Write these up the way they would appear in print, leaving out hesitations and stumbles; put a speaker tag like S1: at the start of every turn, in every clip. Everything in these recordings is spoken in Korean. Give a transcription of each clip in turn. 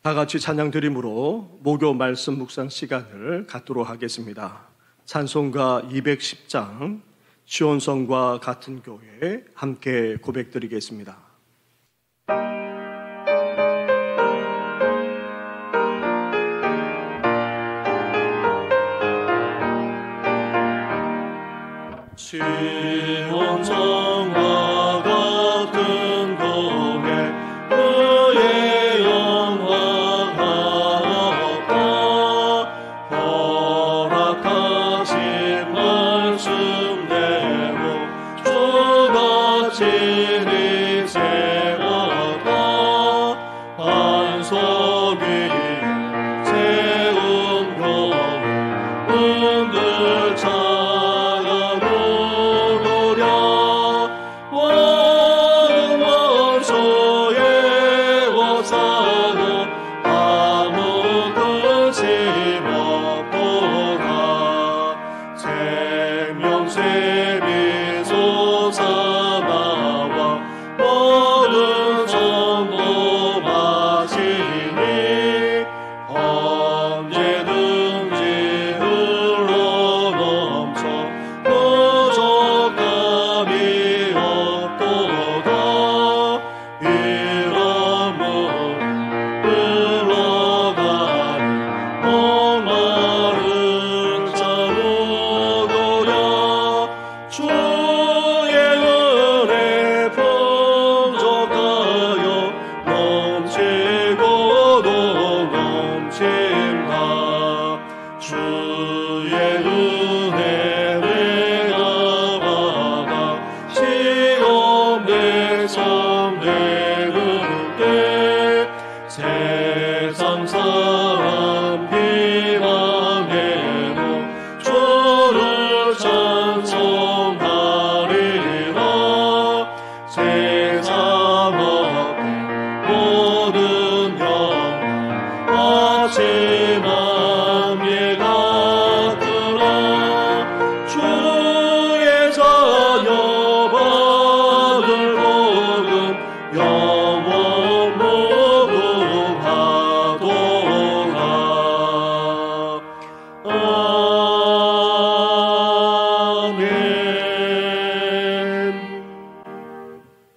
S1: 다 같이 찬양 드림으로 목요 말씀 묵상 시간을 갖도록 하겠습니다. 찬송가 210장 시온성과 같은 교회 함께 고백드리겠습니다. 시온성과 같은 교회 그의 영광 하옵다. 허락하신 말씀대로 주가 친히 세웠다. 반석 위에 세운 교회 은들차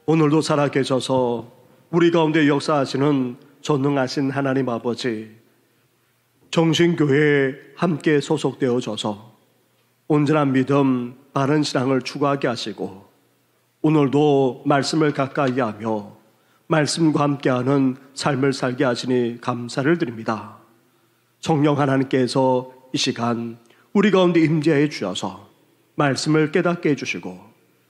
S1: 오늘도 살아계셔서 우리 가운데 역사하시는 전능하신 하나님 아버지, 정신교회에 함께 소속되어져서 온전한 믿음, 바른 신앙을 추구하게 하시고 오늘도 말씀을 가까이 하며 말씀과 함께하는 삶을 살게 하시니 감사를 드립니다. 성령 하나님께서 이 시간 우리 가운데 임재해 주셔서 말씀을 깨닫게 해주시고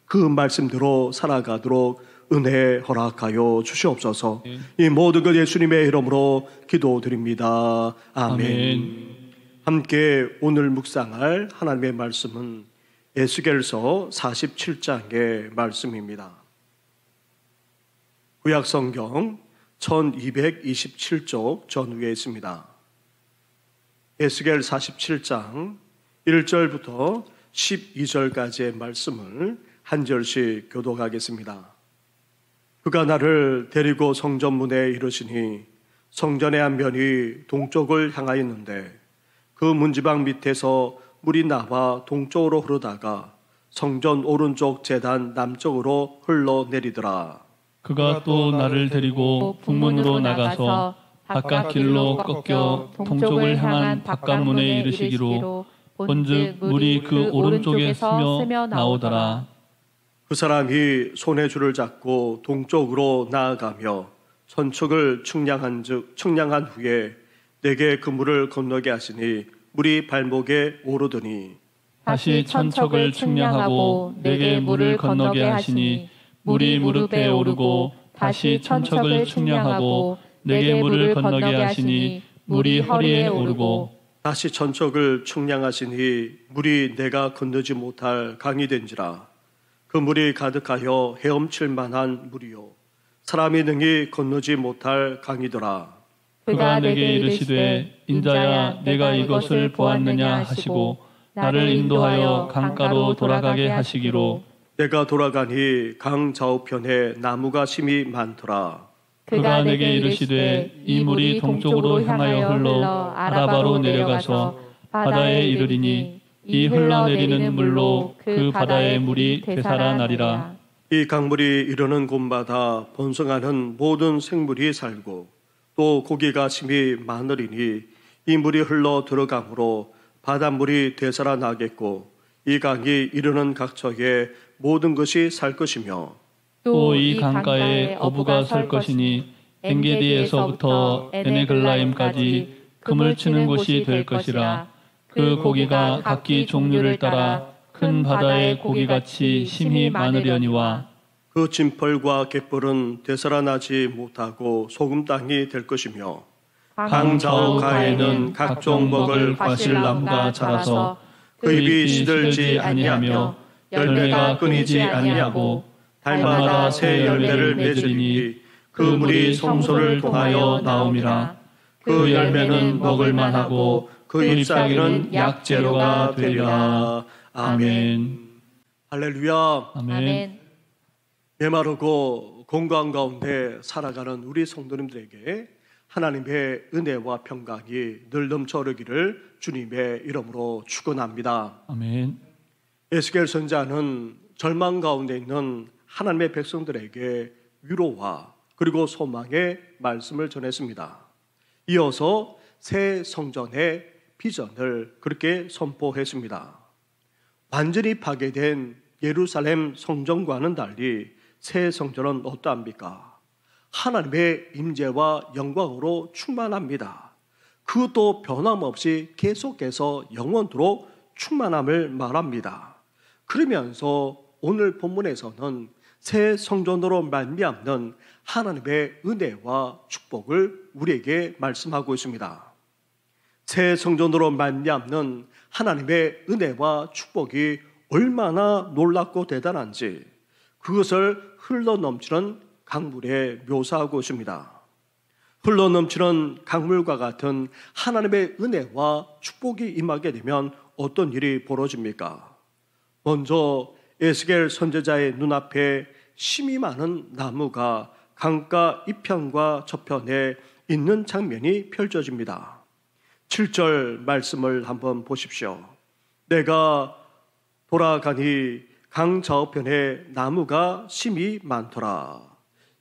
S1: 그 말씀대로 살아가도록 은혜 허락하여 주시옵소서. 이 모든 것 예수님의 이름으로 기도드립니다. 아멘. 함께 오늘 묵상할 하나님의 말씀은 에스겔서 47장의 말씀입니다. 구약성경 1227쪽 전후에 있습니다. 에스겔 47장 1절부터 12절까지의 말씀을 한 절씩 교독하겠습니다. 그가 나를 데리고 성전문에 이르시니 성전의 한 면이 동쪽을 향하였는데 그 문지방 밑에서 물이 나와 동쪽으로 흐르다가 성전 오른쪽 제단 남쪽으로 흘러내리더라.
S2: 그가 또 나를 데리고 북문으로 나가서 바깥 길로 꺾여 동쪽을 향한 바깥문에 이르시기로 본즉 물이 그 오른쪽에 스며 나오더라.
S1: 그 사람이 손에 줄을 잡고 동쪽으로 나아가며 천척을 측량한 후에 내게 그 물을 건너게 하시니 물이 발목에 오르더니
S2: 다시 천척을 측량하고 내게 물을 건너게 하시니 물이 무릎에 오르고 다시 천척을 측량하고 내게 물을 건너게 하시니 물이 허리에 오르고
S1: 다시 천척을 측량하시니 물이 내가 건너지 못할 강이 된지라. 그 물이 가득하여 헤엄칠 만한 물이요 사람이 능히 건너지 못할 강이더라.
S2: 그가 내게 이르시되 인자야 내가 이것을 보았느냐 하시고 나를 인도하여 강가로 돌아가게 하시기로
S1: 내가 돌아가니 강 좌우편에 나무가 심이 많더라.
S2: 그가 내게 이르시되 이 물이 동쪽으로 향하여 흘러 아라바로 내려가서 바다에 이르리니 이 흘러내리는 물로 그 바다의 물이 되살아나리라.
S1: 이 강물이 이르는 곳마다 번성하는 모든 생물이 살고 또 고기가 심히 많으리니 이 물이 흘러 들어가므로 바닷물이 되살아나겠고 이 강이 이르는 각처에 모든 것이 살 것이며
S2: 또 이 강가에 어부가 설 것이니 엔게디에서부터 에네글라임까지 그물 치는 곳이 될 것이라. 그 고기가 각기 종류를 따라 큰 바다의 고기같이 심히 많으려니와
S1: 그 진펄과 갯벌은 되살아나지 못하고 소금 땅이 될 것이며 강 좌우가에는 각종 먹을 과실나무가 자라서 그 잎이 시들지 아니하며 열매가 끊이지 아니하고 달마다 새 열매를 맺으리니 그 물이 성소를 통하여 나옴이라. 그 열매는 먹을 만하고 그 잎사귀는 약재료가 되리라. 아멘. 할렐루야.
S2: 아멘.
S1: 메마르고 건강 가운데 살아가는 우리 성도님들에게 하나님의 은혜와 평강이 늘 넘쳐 흐르기를 주님의 이름으로 축원합니다.
S2: 아멘.
S1: 에스겔 선지자는 절망 가운데 있는 하나님의 백성들에게 위로와 그리고 소망의 말씀을 전했습니다. 이어서 새 성전의 비전을 그렇게 선포했습니다. 완전히 파괴된 예루살렘 성전과는 달리 새 성전은 어떠합니까? 하나님의 임재와 영광으로 충만합니다. 그것도 변함없이 계속해서 영원토록 충만함을 말합니다. 그러면서 오늘 본문에서는 새 성전으로 말미암는 하나님의 은혜와 축복을 우리에게 말씀하고 있습니다. 새 성전으로 말미암는 하나님의 은혜와 축복이 얼마나 놀랍고 대단한지 그것을 흘러넘치는 강물에 묘사하고 있습니다. 흘러넘치는 강물과 같은 하나님의 은혜와 축복이 임하게 되면 어떤 일이 벌어집니까? 먼저 에스겔 선지자의 눈앞에 심이 많은 나무가 강가 이편과 저편에 있는 장면이 펼쳐집니다. 7절 말씀을 한번 보십시오. 내가 돌아가니 강 저편에 나무가 심이 많더라.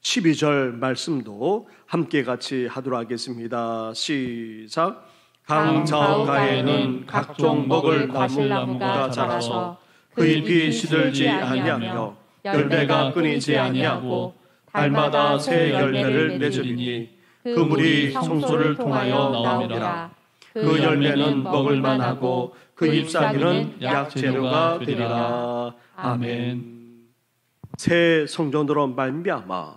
S1: 12절 말씀도 함께 같이 하도록 하겠습니다. 시작. 강 저가에는 각종 먹을 과실나무가 자라서 그 잎이 시들지 아니하며 열매가 끊이지 아니하고 달마다 새 열매를 맺으리니 그 물이 성소를 통하여 나오리라. 그 열매는 먹을 만하고 그 잎사귀는 약재료가 되리라. 아멘. 새 성전으로 말미암아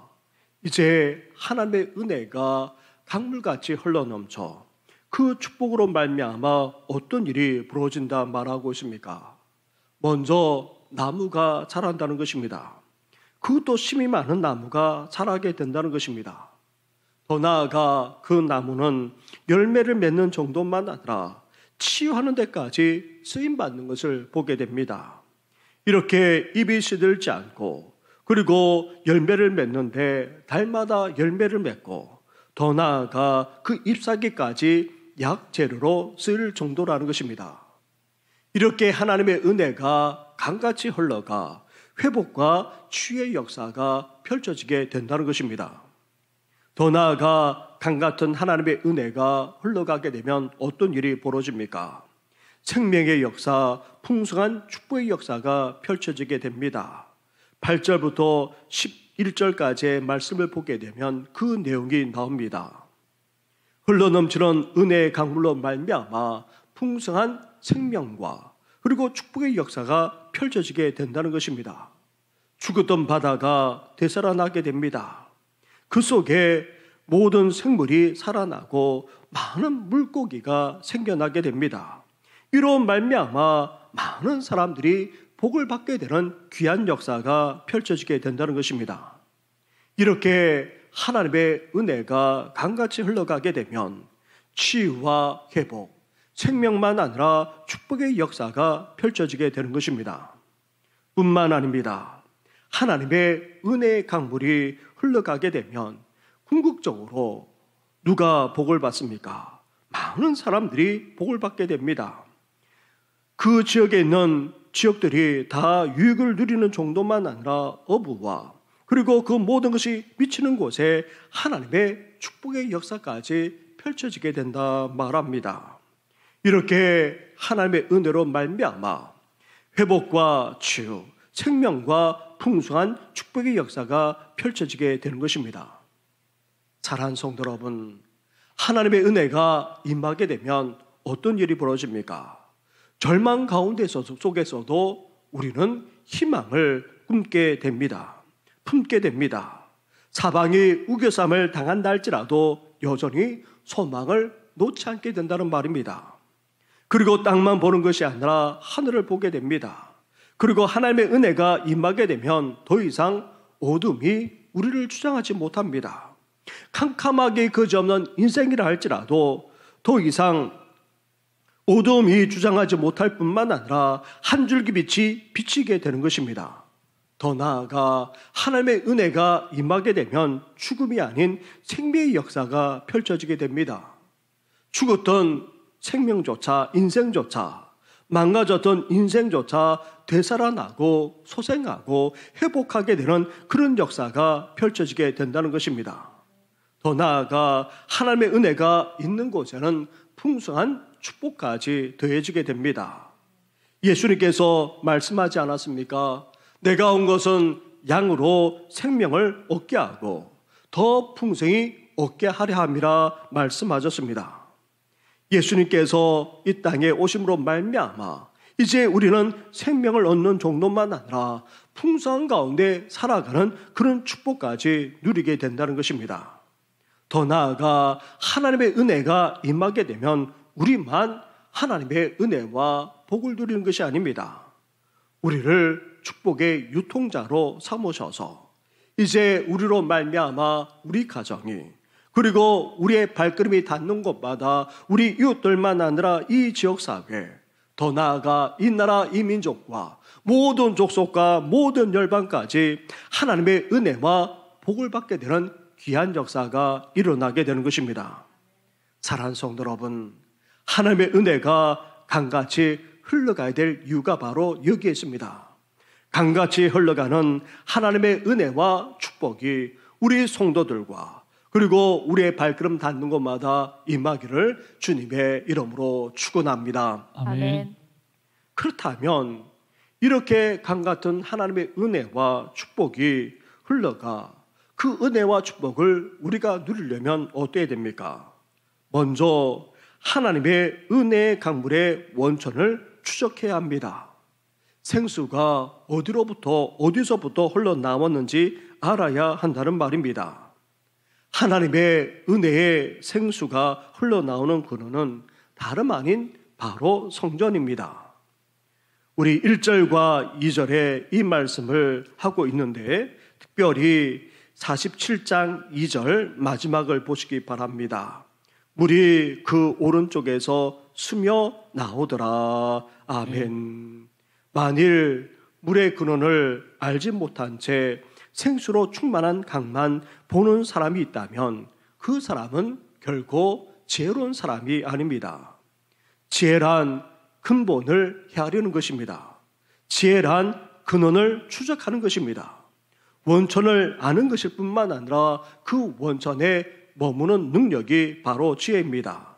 S1: 이제 하나님의 은혜가 강물같이 흘러넘쳐 그 축복으로 말미암아 어떤 일이 벌어진다 말하고 있습니까? 먼저 나무가 자란다는 것입니다. 그것도 심이 많은 나무가 자라게 된다는 것입니다. 더 나아가 그 나무는 열매를 맺는 정도만 아니라 치유하는 데까지 쓰임받는 것을 보게 됩니다. 이렇게 잎이 시들지 않고 그리고 열매를 맺는데 달마다 열매를 맺고 더 나아가 그 잎사귀까지 약재료로 쓰일 정도라는 것입니다. 이렇게 하나님의 은혜가 강같이 흘러가 회복과 치유의 역사가 펼쳐지게 된다는 것입니다. 더 나아가 강같은 하나님의 은혜가 흘러가게 되면 어떤 일이 벌어집니까? 생명의 역사, 풍성한 축복의 역사가 펼쳐지게 됩니다. 8절부터 11절까지의 말씀을 보게 되면 그 내용이 나옵니다. 흘러넘치는 은혜의 강물로 말미암아 풍성한 생명과 그리고 축복의 역사가 펼쳐지게 된다는 것입니다. 죽었던 바다가 되살아나게 됩니다. 그 속에 모든 생물이 살아나고 많은 물고기가 생겨나게 됩니다. 이로 말미암아 많은 사람들이 복을 받게 되는 귀한 역사가 펼쳐지게 된다는 것입니다. 이렇게 하나님의 은혜가 강같이 흘러가게 되면 치유와 회복, 생명만 아니라 축복의 역사가 펼쳐지게 되는 것입니다. 뿐만 아닙니다. 하나님의 은혜의 강물이 흘러가게 되면 궁극적으로 누가 복을 받습니까? 많은 사람들이 복을 받게 됩니다. 그 지역에 있는 지역들이 다 유익을 누리는 정도만 아니라 어부와 그리고 그 모든 것이 미치는 곳에 하나님의 축복의 역사까지 펼쳐지게 된다 말합니다. 이렇게 하나님의 은혜로 말미암아 회복과 치유, 생명과 풍성한 축복의 역사가 펼쳐지게 되는 것입니다. 사랑하는 성도 여러분, 하나님의 은혜가 임하게 되면 어떤 일이 벌어집니까? 절망 속에서도 우리는 희망을 품게 됩니다. 사방이 우겨쌈을 당한다 할지라도 여전히 소망을 놓지 않게 된다는 말입니다. 그리고 땅만 보는 것이 아니라 하늘을 보게 됩니다. 그리고 하나님의 은혜가 임하게 되면 더 이상 어둠이 우리를 주장하지 못합니다. 캄캄하게 그지없는 인생이라 할지라도 더 이상 어둠이 주장하지 못할 뿐만 아니라 한 줄기 빛이 비치게 되는 것입니다. 더 나아가 하나님의 은혜가 임하게 되면 죽음이 아닌 생명의 역사가 펼쳐지게 됩니다. 죽었던 생명조차, 인생조차, 망가졌던 인생조차 되살아나고 소생하고 회복하게 되는 그런 역사가 펼쳐지게 된다는 것입니다. 더 나아가 하나님의 은혜가 있는 곳에는 풍성한 축복까지 더해지게 됩니다. 예수님께서 말씀하지 않았습니까? 내가 온 것은 양으로 생명을 얻게 하고 더 풍성히 얻게 하려 함이라 말씀하셨습니다. 예수님께서 이 땅에 오심으로 말미암아 이제 우리는 생명을 얻는 정도만 아니라 풍성한 가운데 살아가는 그런 축복까지 누리게 된다는 것입니다. 더 나아가 하나님의 은혜가 임하게 되면 우리만 하나님의 은혜와 복을 누리는 것이 아닙니다. 우리를 축복의 유통자로 삼으셔서 이제 우리로 말미암아 우리 가정이 그리고 우리의 발걸음이 닿는 곳마다 우리 이웃들만 아니라 이 지역사회, 더 나아가 이 나라 이 민족과 모든 족속과 모든 열방까지 하나님의 은혜와 복을 받게 되는 귀한 역사가 일어나게 되는 것입니다. 사랑하는 성도 여러분, 하나님의 은혜가 강같이 흘러가야 될 이유가 바로 여기에 있습니다. 강같이 흘러가는 하나님의 은혜와 축복이 우리 성도들과 그리고 우리의 발걸음 닿는 곳마다 임하기를 주님의 이름으로 축원합니다.
S2: 아멘.
S1: 그렇다면 이렇게 강같은 하나님의 은혜와 축복이 흘러가 그 은혜와 축복을 우리가 누리려면 어때야 됩니까? 먼저 하나님의 은혜의 강물의 원천을 추적해야 합니다. 생수가 어디서부터 흘러나왔는지 알아야 한다는 말입니다. 하나님의 은혜의 생수가 흘러나오는 근원은 다름 아닌 바로 성전입니다. 우리 1절과 2절에 이 말씀을 하고 있는데 특별히 47장 2절 마지막을 보시기 바랍니다. 물이 그 오른쪽에서 스며 나오더라. 아멘. 만일 물의 근원을 알지 못한 채 생수로 충만한 강만 보는 사람이 있다면 그 사람은 결코 지혜로운 사람이 아닙니다. 지혜란 근본을 헤아리는 것입니다. 지혜란 근원을 추적하는 것입니다. 원천을 아는 것일 뿐만 아니라 그 원천에 머무는 능력이 바로 지혜입니다.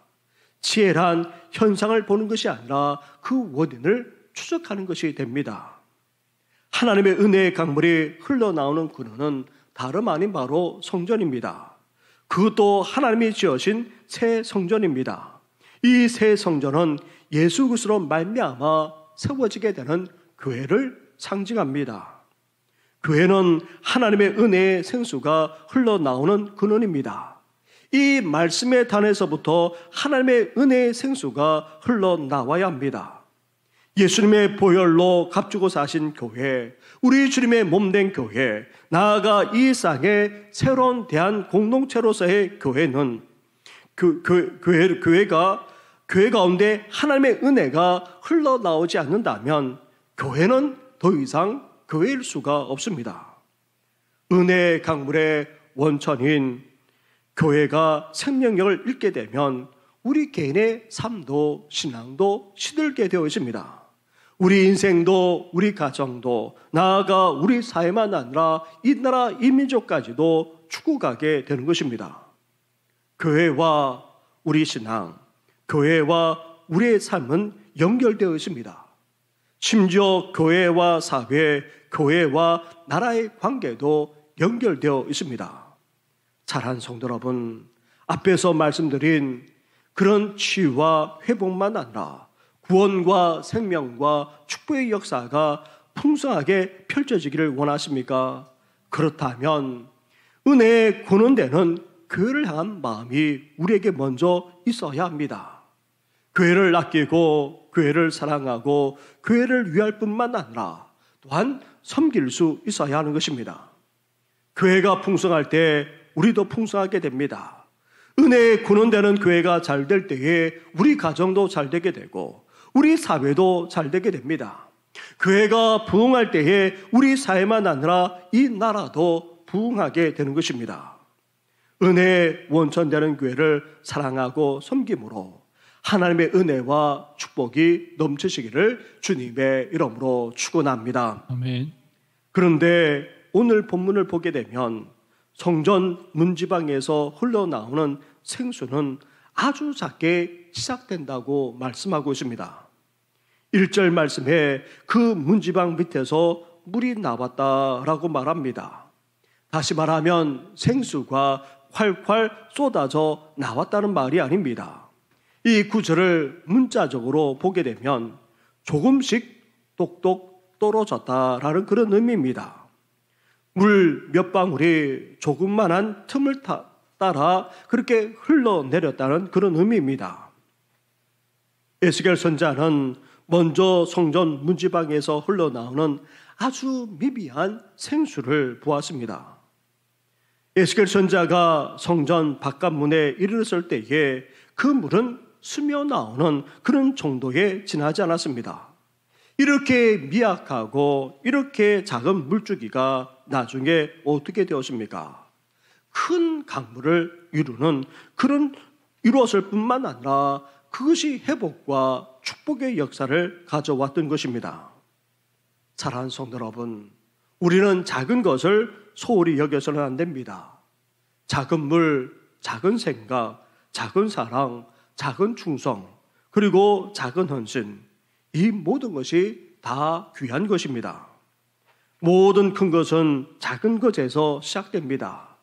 S1: 지혜란 현상을 보는 것이 아니라 그 원인을 추적하는 것이 됩니다. 하나님의 은혜의 강물이 흘러나오는 근원은 다름 아닌 바로 성전입니다. 그것도 하나님이 지으신 새 성전입니다. 이 새 성전은 예수 그리스도로 말미암아 세워지게 되는 교회를 상징합니다. 교회는 하나님의 은혜의 생수가 흘러나오는 근원입니다. 이 말씀의 단에서부터 하나님의 은혜의 생수가 흘러나와야 합니다. 예수님의 보혈로 값주고 사신 교회, 우리 주님의 몸된 교회, 나아가 이 땅의 새로운 대한 공동체로서의 교회는 교회 가운데 하나님의 은혜가 흘러나오지 않는다면 교회는 더 이상 교회일 수가 없습니다. 은혜의 강물의 원천인 교회가 생명력을 잃게 되면 우리 개인의 삶도 신앙도 시들게 되어 있습니다. 우리 인생도 우리 가정도 나아가 우리 사회만 아니라 이 나라 이 민족까지도 죽어가게 되는 것입니다. 교회와 우리 신앙, 교회와 우리의 삶은 연결되어 있습니다. 심지어 교회와 사회, 교회와 나라의 관계도 연결되어 있습니다. 사랑하는 성도 여러분, 앞에서 말씀드린 그런 치유와 회복만 아니라 구원과 생명과 축복의 역사가 풍성하게 펼쳐지기를 원하십니까? 그렇다면 은혜의 근원되는 교회를 향한 마음이 우리에게 먼저 있어야 합니다. 교회를 아끼고 교회를 사랑하고 교회를 위할 뿐만 아니라 또한 섬길 수 있어야 하는 것입니다. 교회가 풍성할 때 우리도 풍성하게 됩니다. 은혜의 근원되는 교회가 잘 될 때에 우리 가정도 잘 되게 되고 우리 사회도 잘 되게 됩니다. 교회가 부흥할 때에 우리 사회만 아니라 이 나라도 부흥하게 되는 것입니다. 은혜의 원천되는 교회를 사랑하고 섬김으로 하나님의 은혜와 축복이 넘치시기를 주님의 이름으로 축원합니다.
S2: 아멘.
S1: 그런데 오늘 본문을 보게 되면 성전 문지방에서 흘러나오는 생수는 아주 작게 시작된다고 말씀하고 있습니다. 1절 말씀에 그 문지방 밑에서 물이 나왔다라고 말합니다. 다시 말하면 생수가 활활 쏟아져 나왔다는 말이 아닙니다. 이 구절을 문자적으로 보게 되면 조금씩 똑똑 떨어졌다라는 그런 의미입니다. 물 몇 방울이 조금만한 틈을 따라 그렇게 흘러내렸다는 그런 의미입니다. 에스겔 선지자는 먼저 성전 문지방에서 흘러나오는 아주 미비한 생수를 보았습니다. 에스겔 선지자가 성전 바깥문에 이르렀을 때에 그 물은 스며 나오는 그런 정도에 지나지 않았습니다. 이렇게 미약하고 이렇게 작은 물주기가 나중에 어떻게 되었습니까? 큰 강물을 이루었을 뿐만 아니라 그것이 회복과 축복의 역사를 가져왔던 것입니다. 사랑하는 성도 여러분, 우리는 작은 것을 소홀히 여겨서는 안 됩니다. 작은 물, 작은 생각, 작은 사랑, 작은 충성, 그리고 작은 헌신, 이 모든 것이 다 귀한 것입니다. 모든 큰 것은 작은 것에서 시작됩니다.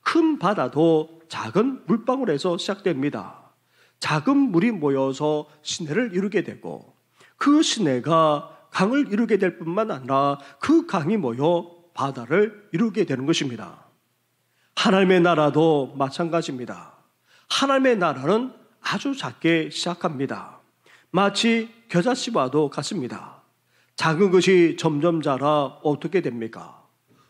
S1: 큰 바다도 작은 물방울에서 시작됩니다. 작은 물이 모여서 시내를 이루게 되고 그 시내가 강을 이루게 될 뿐만 아니라 그 강이 모여 바다를 이루게 되는 것입니다. 하나님의 나라도 마찬가지입니다. 하나님의 나라는 아주 작게 시작합니다. 마치 겨자씨와도 같습니다. 작은 것이 점점 자라 어떻게 됩니까?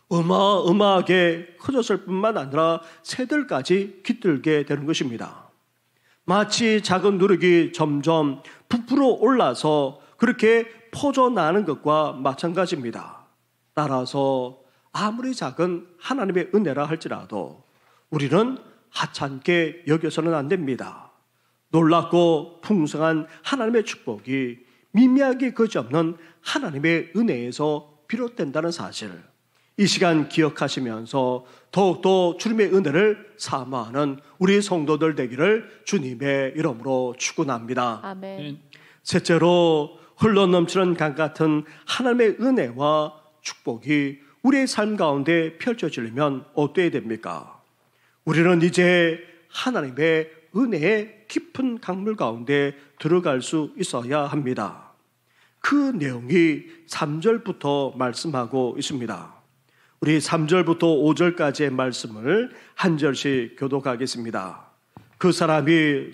S1: 어마어마하게 커졌을 뿐만 아니라 새들까지 깃들게 되는 것입니다. 마치 작은 누룩이 점점 부풀어 올라서 그렇게 퍼져나가는 것과 마찬가지입니다. 따라서 아무리 작은 하나님의 은혜라 할지라도 우리는 하찮게 여겨서는 안 됩니다. 놀랍고 풍성한 하나님의 축복이 미미하게 그지없는 하나님의 은혜에서 비롯된다는 사실, 이 시간 기억하시면서 더욱더 주님의 은혜를 사모하는 우리 성도들 되기를 주님의 이름으로 축원합니다.
S3: 아멘.
S1: 셋째로 흘러넘치는 강 같은 하나님의 은혜와 축복이 우리의 삶 가운데 펼쳐지려면 어때야 됩니까? 우리는 이제 하나님의 은혜의 깊은 강물 가운데 들어갈 수 있어야 합니다. 그 내용이 3절부터 말씀하고 있습니다. 우리 3절부터 5절까지의 말씀을 한 절씩 교독하겠습니다. 그 사람이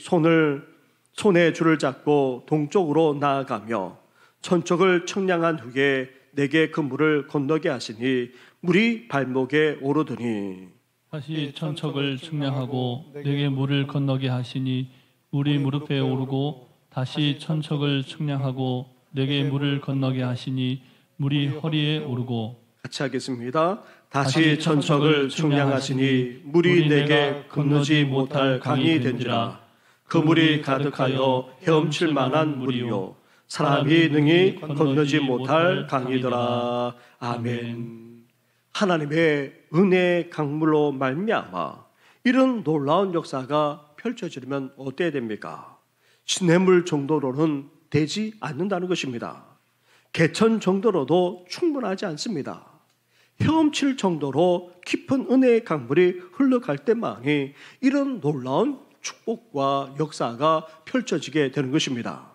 S1: 손에 줄을 잡고 동쪽으로 나아가며 천척을 청량한 후에 내게 그 물을 건너게 하시니 물이 발목에 오르더니
S2: 다시 천척을 측량하고 내게 물을 건너게 하시니 물이 무릎에 오르고 다시 천척을 측량하고 내게 물을 건너게 하시니 물이 허리에 오르고.
S1: 같이 하겠습니다. 다시 천척을 충량하시니 물이 내게 건너지 못할 강이 된지라. 그 물이 가득하여 헤엄칠 만한 물이요 사람이 능히 건너지 못할 강이더라. 아멘. 하나님의 은혜의 강물로 말미암아 이런 놀라운 역사가 펼쳐지려면 어때야 됩니까? 시냇물 정도로는 되지 않는다는 것입니다. 개천 정도로도 충분하지 않습니다. 헤엄칠 정도로 깊은 은혜의 강물이 흘러갈 때만이 이런 놀라운 축복과 역사가 펼쳐지게 되는 것입니다.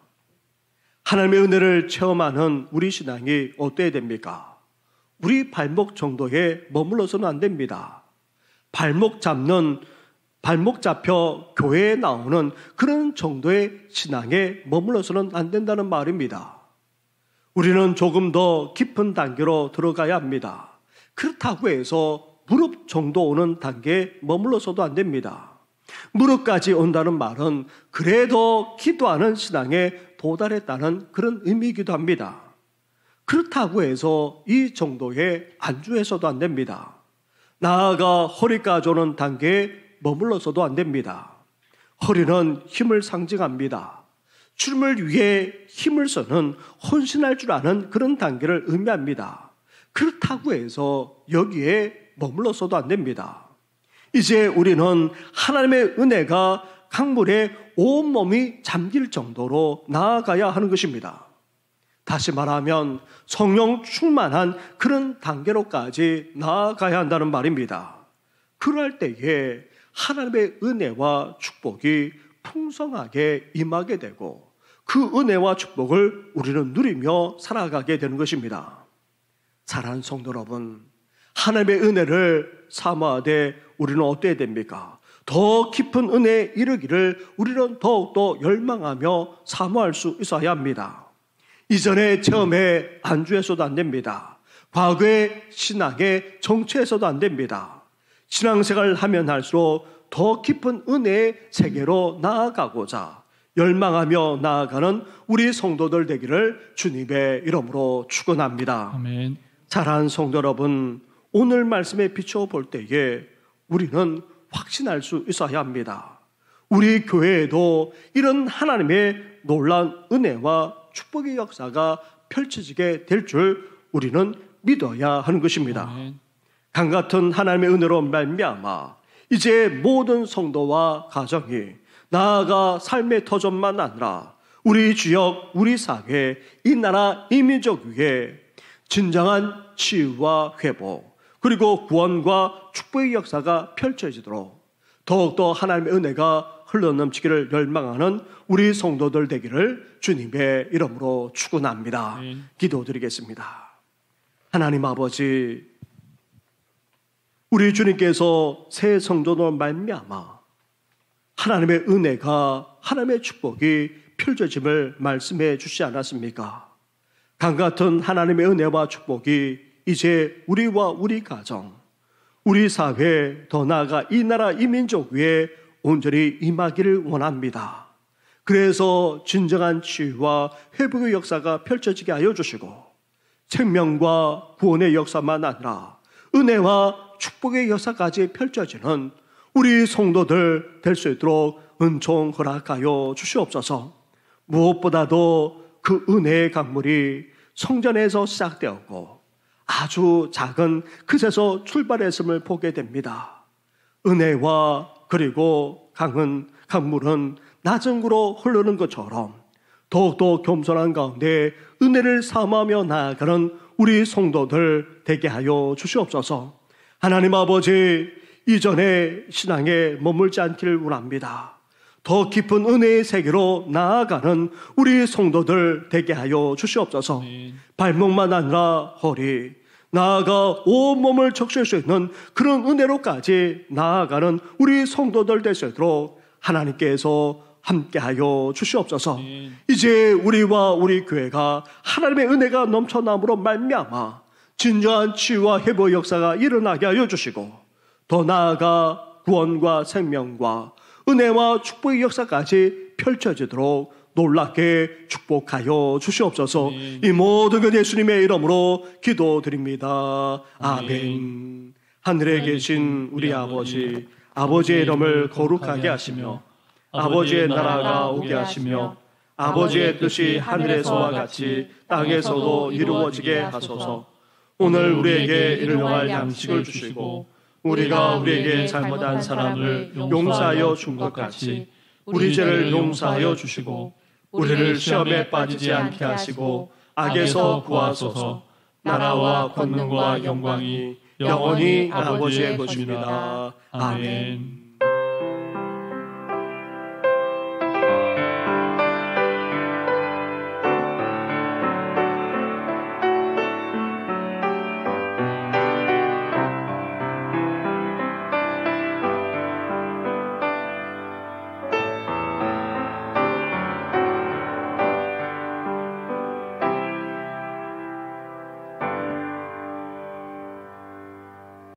S1: 하나님의 은혜를 체험하는 우리 신앙이 어때야 됩니까? 우리 발목 정도에 머물러서는 안 됩니다. 발목 잡혀 교회에 나오는 그런 정도의 신앙에 머물러서는 안 된다는 말입니다. 우리는 조금 더 깊은 단계로 들어가야 합니다. 그렇다고 해서 무릎 정도 오는 단계에 머물러서도 안 됩니다. 무릎까지 온다는 말은 그래도 기도하는 신앙에 도달했다는 그런 의미이기도 합니다. 그렇다고 해서 이 정도에 안주해서도 안 됩니다. 나아가 허리까지 오는 단계에 머물러서도 안 됩니다. 허리는 힘을 상징합니다. 주님을 위해 힘을 써는 헌신할 줄 아는 그런 단계를 의미합니다. 그렇다고 해서 여기에 머물러서도 안 됩니다. 이제 우리는 하나님의 은혜가 강물에 온몸이 잠길 정도로 나아가야 하는 것입니다. 다시 말하면 성령 충만한 그런 단계로까지 나아가야 한다는 말입니다. 그럴 때에 하나님의 은혜와 축복이 풍성하게 임하게 되고 그 은혜와 축복을 우리는 누리며 살아가게 되는 것입니다. 사랑하는 성도 여러분, 하나님의 은혜를 사모하되 우리는 어때야 됩니까? 더 깊은 은혜에 이르기를 우리는 더욱더 열망하며 사모할 수 있어야 합니다. 이전의 체험에 안주해서도 안 됩니다. 과거의 신앙에 정체해서도 안 됩니다. 신앙생활을 하면 할수록 더 깊은 은혜의 세계로 나아가고자 열망하며 나아가는 우리 성도들 되기를 주님의 이름으로 축원합니다.
S2: 아멘.
S1: 사랑하는 성도 여러분, 오늘 말씀에 비춰볼 때에 우리는 확신할 수 있어야 합니다. 우리 교회에도 이런 하나님의 놀라운 은혜와 축복의 역사가 펼쳐지게 될 줄 우리는 믿어야 하는 것입니다.
S2: 아멘.
S1: 강같은 하나님의 은혜로 말미암아 이제 모든 성도와 가정이 나아가 삶의 터전만 아니라 우리 지역, 우리 사회, 이 나라, 이 민족 위에 진정한 치유와 회복 그리고 구원과 축복의 역사가 펼쳐지도록 더욱더 하나님의 은혜가 흘러넘치기를 열망하는 우리 성도들 되기를 주님의 이름으로 축원합니다. 기도드리겠습니다. 하나님 아버지, 우리 주님께서 새 성도로 말미암아 하나님의 은혜가 하나님의 축복이 펼쳐짐을 말씀해 주시지 않았습니까? 강같은 하나님의 은혜와 축복이 이제 우리와 우리 가정, 우리 사회, 더 나아가 이 나라 이 민족 위에 온전히 임하기를 원합니다. 그래서 진정한 치유와 회복의 역사가 펼쳐지게 하여 주시고 생명과 구원의 역사만 아니라 은혜와 축복의 역사까지 펼쳐지는 우리 성도들 될 수 있도록 은총 허락하여 주시옵소서. 무엇보다도 그 은혜의 강물이 성전에서 시작되었고 아주 작은 그새서 출발했음을 보게 됩니다. 은혜와 그리고 강물은 낮은 구로 흐르는 것처럼 더욱더 겸손한 가운데 은혜를 사모하며 나아가는 우리 성도들 되게 하여 주시옵소서. 하나님 아버지, 이전의 신앙에 머물지 않기를 원합니다. 더 깊은 은혜의 세계로 나아가는 우리 성도들 되게 하여 주시옵소서. 발목만 아니라 허리, 나아가 온몸을 적실 수 있는 그런 은혜로까지 나아가는 우리 성도들 될 수 있도록 하나님께서 함께하여 주시옵소서. 이제 우리와 우리 교회가 하나님의 은혜가 넘쳐남으로 말미암아 진정한 치유와 회복 역사가 일어나게 하여 주시고 더 나아가 구원과 생명과 은혜와 축복의 역사까지 펼쳐지도록 놀랍게 축복하여 주시옵소서. 이 모든 것 예수님의 이름으로 기도드립니다. 아멘. 하늘에 계신 우리 아버지, 아버지의 이름을 거룩하게 하시며 아버지의 나라가 오게 하시며 아버지의 뜻이 하늘에서와 같이 땅에서도 이루어지게 하소서. 오늘 우리에게 일용할 양식을 주시고 우리가 우리에게 잘못한 사람을 용서하여 준 것 같이 우리 죄를 용서하여 주시고 우리를 시험에 빠지지 않게 하시고 악에서 구하소서. 나라와 권능과 영광이 영원히 아버지의 것입니다. 아멘.